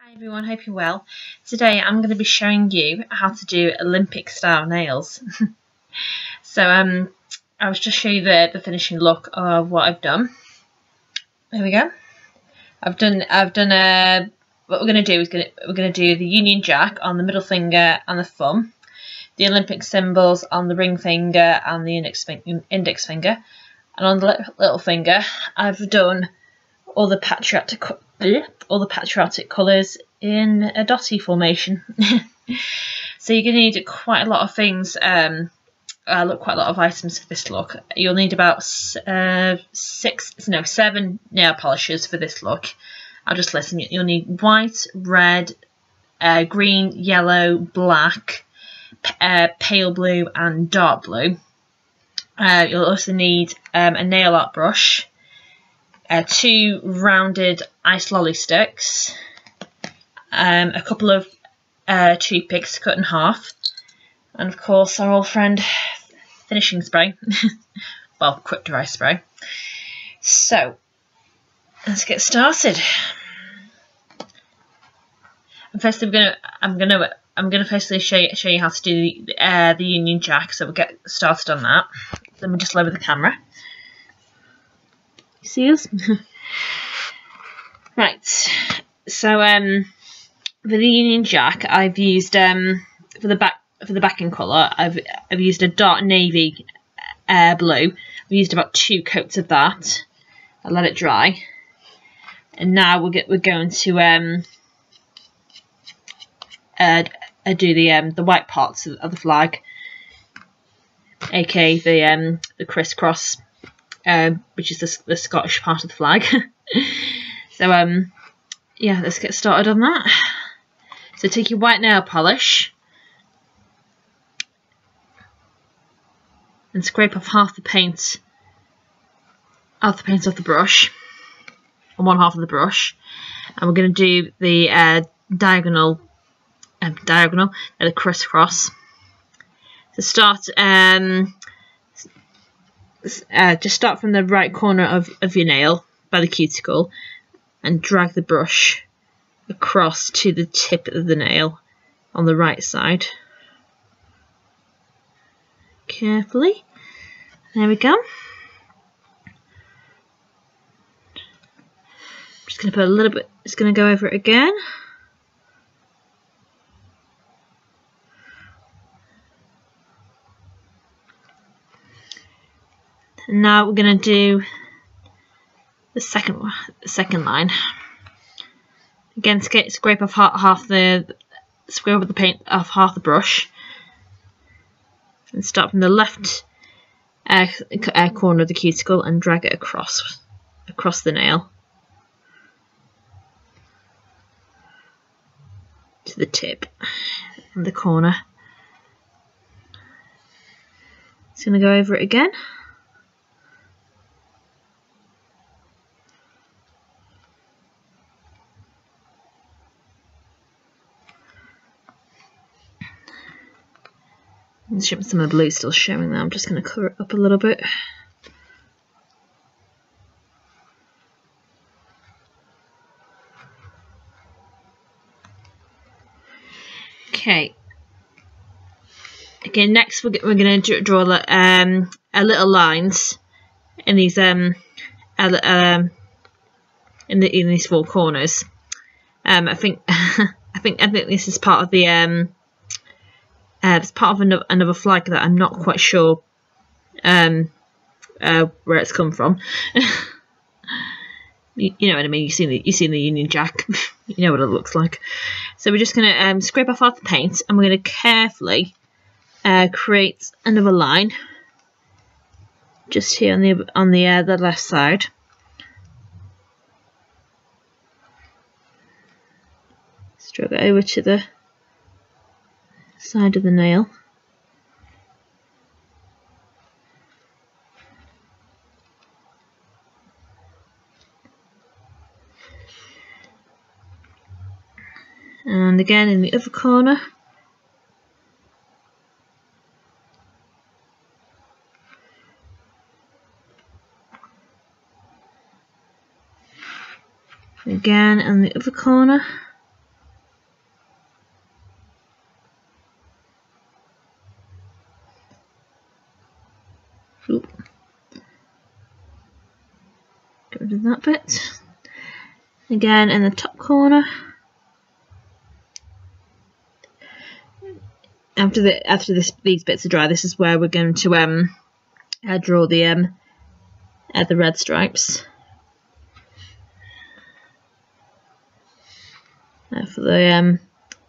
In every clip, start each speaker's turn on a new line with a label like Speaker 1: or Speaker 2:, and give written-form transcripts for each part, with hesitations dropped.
Speaker 1: Hi everyone, hope you're well. Today I'm going to be showing you how to do Olympic style nails. I'll just show you the finishing look of what I've done. There we go. What we're going to do is we're going to do the Union Jack on the middle finger and the thumb, the Olympic symbols on the ring finger and the index finger, and on the little finger I've done all the patriotic colours in a dotty formation. So you're going to need quite a lot of things, quite a lot of items for this look. You'll need about 7 nail polishes for this look. I'll just list them. You'll need white, red, green, yellow, black, pale blue and dark blue. You'll also need a nail art brush, 2 rounded ice lolly sticks, a couple of toothpicks cut in half, and of course our old friend finishing spray. Well, quick dry spray. So let's get started. And first I'm gonna firstly show you how to do the Union Jack. So we'll get started on that. Let me just lower the camera. See us? Right, so for the Union Jack I've used for the backing colour I've used a dark navy blue. I've used about 2 coats of that. I'll let it dry, and now we're going to do the white parts of the flag, aka the crisscross, which is the Scottish part of the flag. So yeah, let's get started on that. So take your white nail polish and scrape off half the paint off the brush, on one half of the brush, and we're going to do the diagonal, the crisscross. To start, just start from the right corner of your nail by the cuticle and drag the brush across to the tip of the nail on the right side. Carefully. There we go. Just going to put a little bit, it's going to go over it again. And now we're going to do the second line. Again, scrape off the paint off half the brush, and start from the left corner of the cuticle and drag it across the nail to the tip and the corner. It's going to go over it again. Some of the blue still showing there. I'm just going to cover it up a little bit. Okay. Okay. Next, we're going to draw a little lines in these in these 4 corners. I think this is part of the it's part of another flag that I'm not quite sure where it's come from. you know what I mean. You've seen the Union Jack. You know what it looks like. So we're just going to scrape off half the paint, and we're going to carefully create another line just here on the left side. Let's drag it over to the side of the nail. And again in the other corner. Again in the other corner. that bit. Again in the top corner. After these bits are dry, this is where we're going to draw the red stripes for the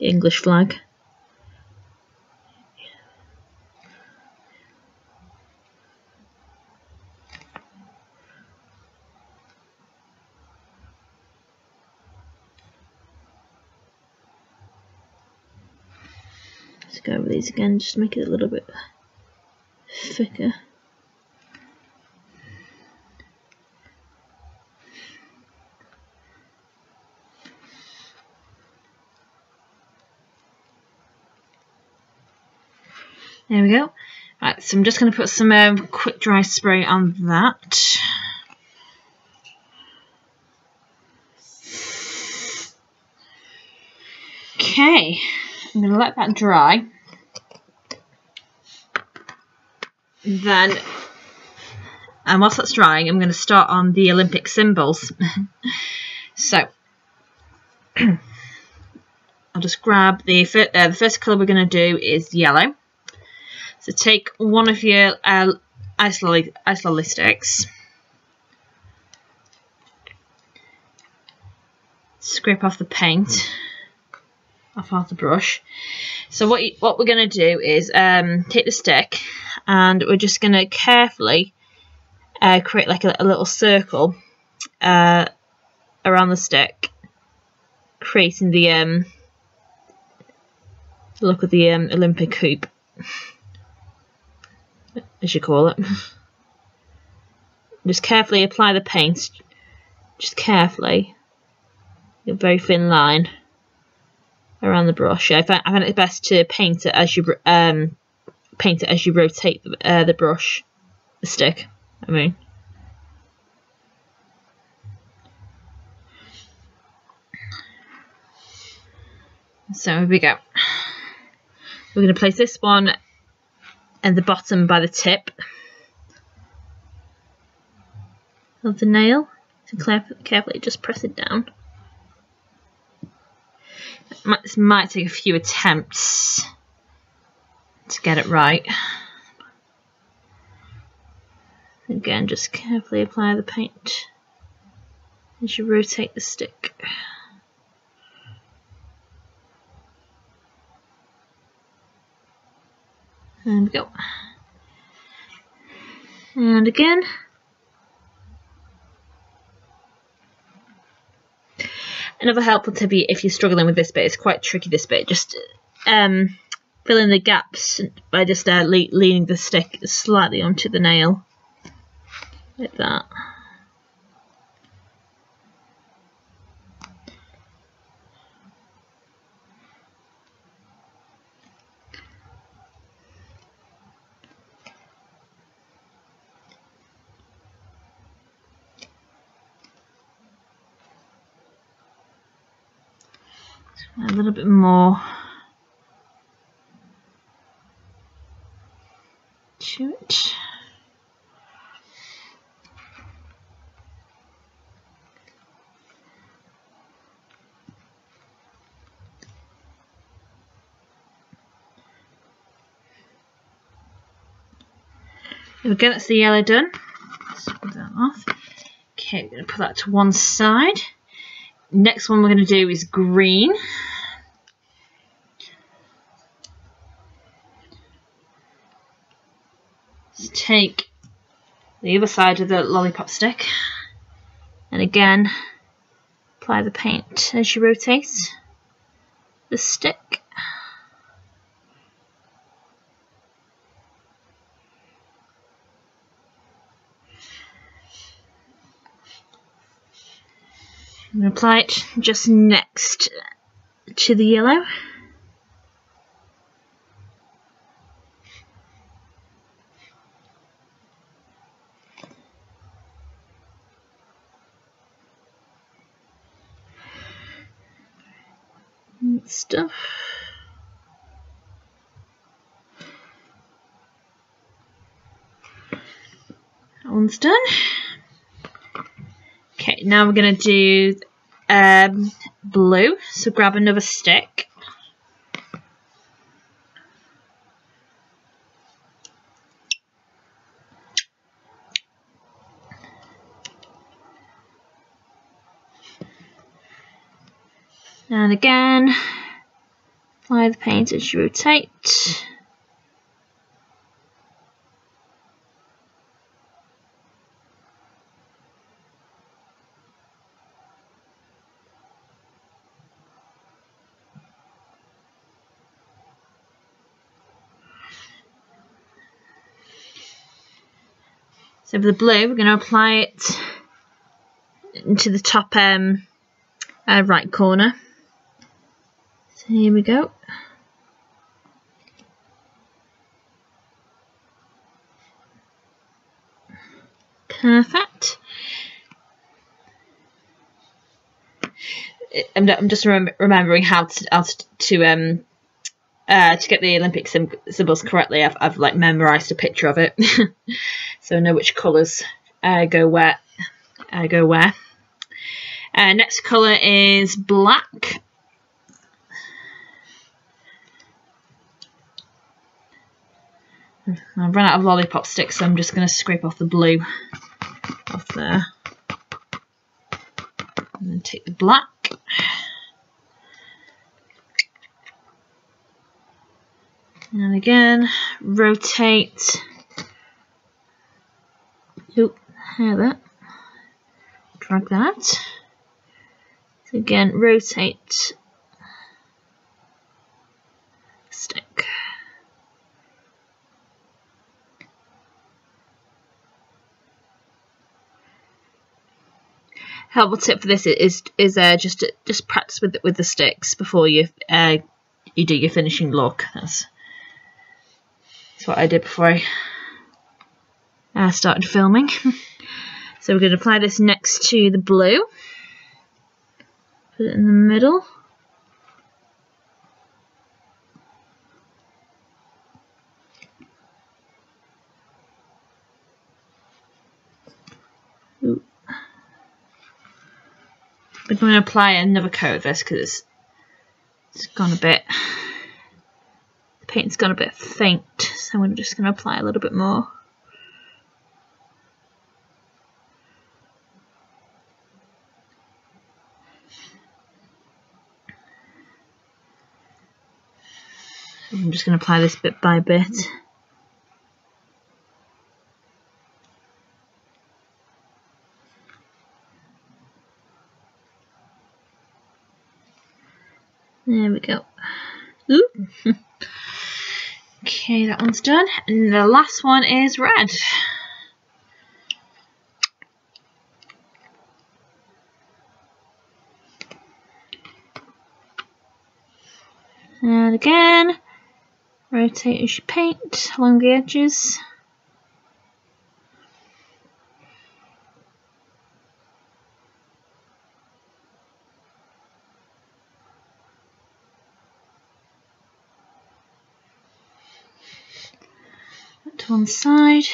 Speaker 1: English flag. Let's go over these again, just to make it a little bit thicker. There we go. Right, so I'm just going to put some quick dry spray on that. Okay, I'm going to let that dry. Then, and whilst that's drying, I'm going to start on the Olympic symbols. So, I'll just grab the first colour we're going to do is yellow. So take one of your ice lily sticks, scrape off the paint off the brush. So what we're going to do is take the stick, and we're just going to carefully create like a little circle around the stick, creating the look of the Olympic hoop, as you call it. Just carefully apply the paint, just carefully, a very thin line around the brush. I find it best to paint it as you rotate the brush, the stick. I mean. So here we go. We're going to place this one at the bottom by the tip of the nail. So carefully just press it down. This might take a few attempts to get it right. Again, just carefully apply the paint as you rotate the stick. There we go. And again. Another helpful tip if you're struggling with this bit, it's quite tricky this bit, just fill in the gaps by just leaning the stick slightly onto the nail, like that. A little bit more to it. There we go, that's the yellow done. Let's put that off. Okay, we're going to put that to one side. Next one we're going to do is green. Let's take the other side of the lollipop stick, and again apply the paint as you rotate the stick. I'm going to apply it just next to the yellow. And stuff. That one's done. Okay, now we're going to do blue. So grab another stick. And again, apply the paint as you rotate. So for the blue, we're going to apply it into the top right corner. So here we go. Perfect. I'm just remembering how to get the Olympic symbols correctly. I've like memorized a picture of it, so I know which colours go where. Next colour is black. I've run out of lollipop sticks, so I'm just going to scrape off the blue off there. And then take the black. And again, rotate. Oop, that. Drag that. So again, rotate. Stick. Helpful tip for this is just practice with the sticks before you do your finishing look. That's what I did before I started filming. So we're going to apply this next to the blue. Put it in the middle. Ooh. We're going to apply another coat of this because it's gone a bit, the paint's gone a bit faint, so I'm just going to apply a little bit more. I'm just going to apply this bit by bit. There we go. Ooh. Okay, that one's done. And the last one is red. And again, rotate as you paint along the edges. To one side,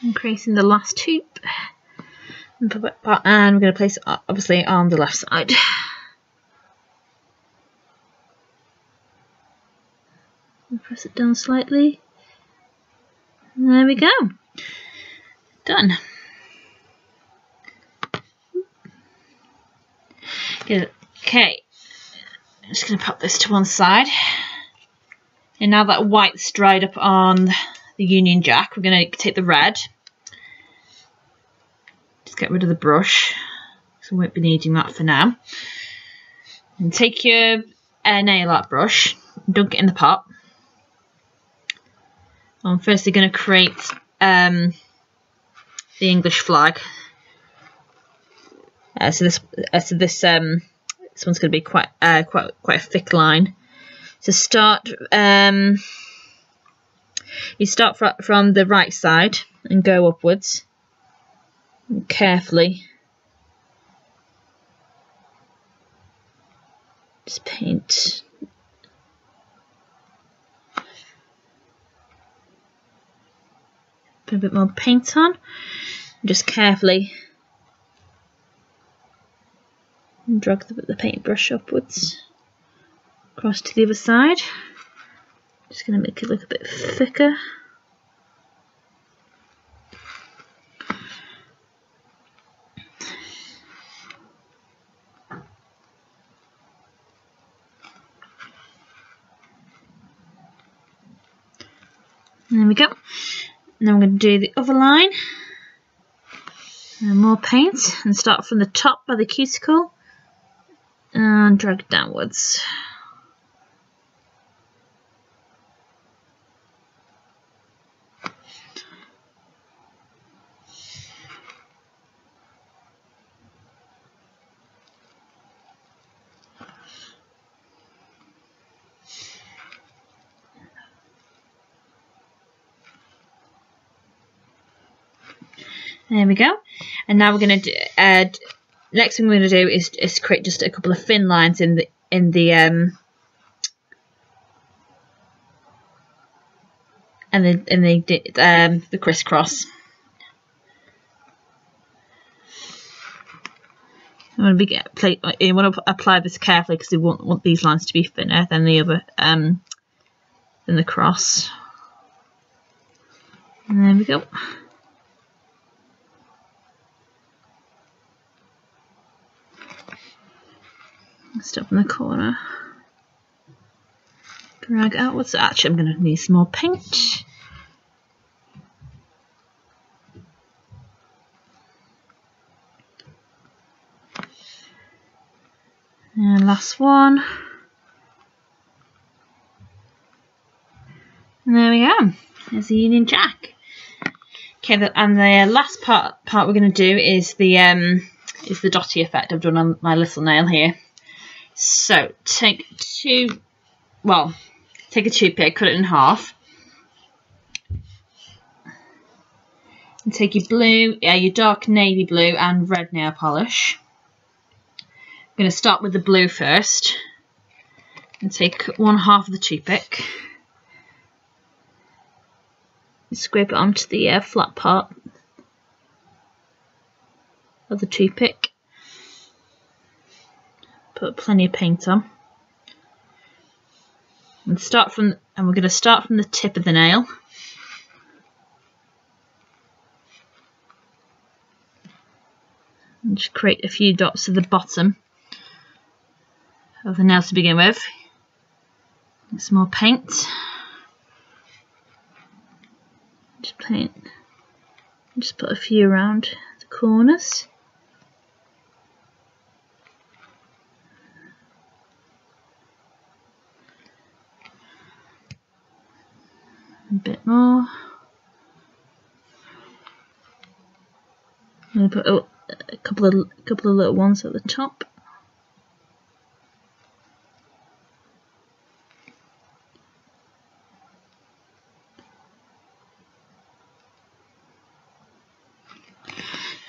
Speaker 1: increasing the last hoop, and we're going to place it obviously on the left side. And press it down slightly. And there we go. Done. Good. Okay, I'm just going to pop this to one side. And now that white's dried up on the Union Jack, we're going to take the red. Just get rid of the brush, so we won't be needing that for now. And take your nail art brush, dunk it in the pot. I'm firstly going to create the English flag. So this one's going to be quite a thick line. So you start from the right side and go upwards, and carefully just paint. Put a bit more paint on. Just carefully drag the paintbrush upwards across to the other side. Just going to make it look a bit thicker. And there we go. Now I'm going to do the other line. And more paint, and start from the top by the cuticle and drag downwards. There we go. And now we're going to add. Next thing we're going to do is create just a couple of thin lines in the crisscross. You want to apply this carefully because you want these lines to be thinner than the other than the cross. And there we go. Stop in the corner. Drag outwards. So actually, I'm going to need some more paint. And last one. And there we go. There's the Union Jack. Okay, and the last part we're going to do is the dotty effect I've done on my little nail here. So take a toothpick, cut it in half, and take your blue, your dark navy blue and red nail polish. I'm going to start with the blue first, and take one half of the toothpick, and scrape it onto the flat part of the toothpick. Put plenty of paint on, and we're going to start from the tip of the nail, and just create a few dots at the bottom of the nail to begin with. Some more paint. Just put a few around the corners. A bit more. I'm going to put a couple of little ones at the top.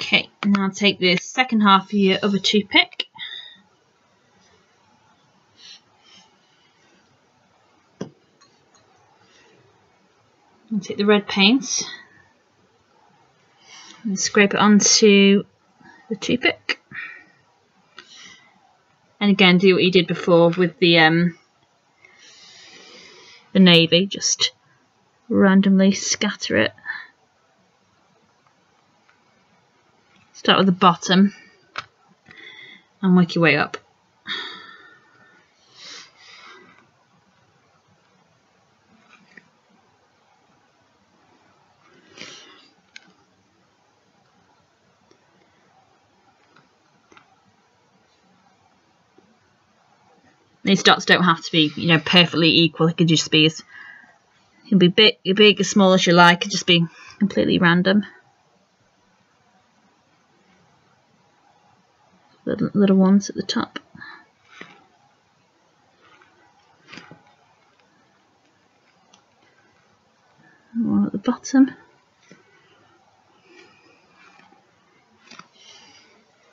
Speaker 1: Okay, now take the second half of your other toothpick. And take the red paint and scrape it onto the toothpick. And again, do what you did before with the navy, just randomly scatter it. Start with the bottom and work your way up. These dots don't have to be, perfectly equal. It could just be it can be big as small as you like. It could just be completely random. Little ones at the top. One at the bottom.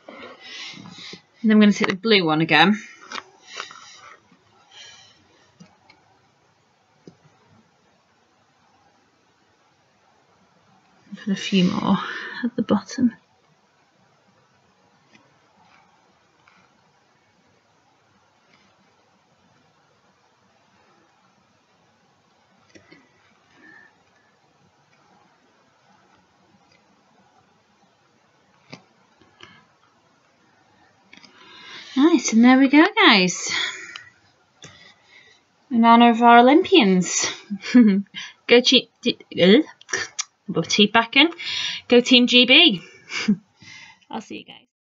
Speaker 1: And then I'm going to take the blue one again. Put a few more at the bottom. Nice, and there we go, guys. In honour of our Olympians. Go team. Put teeth back in. Go Team GB. I'll see you guys.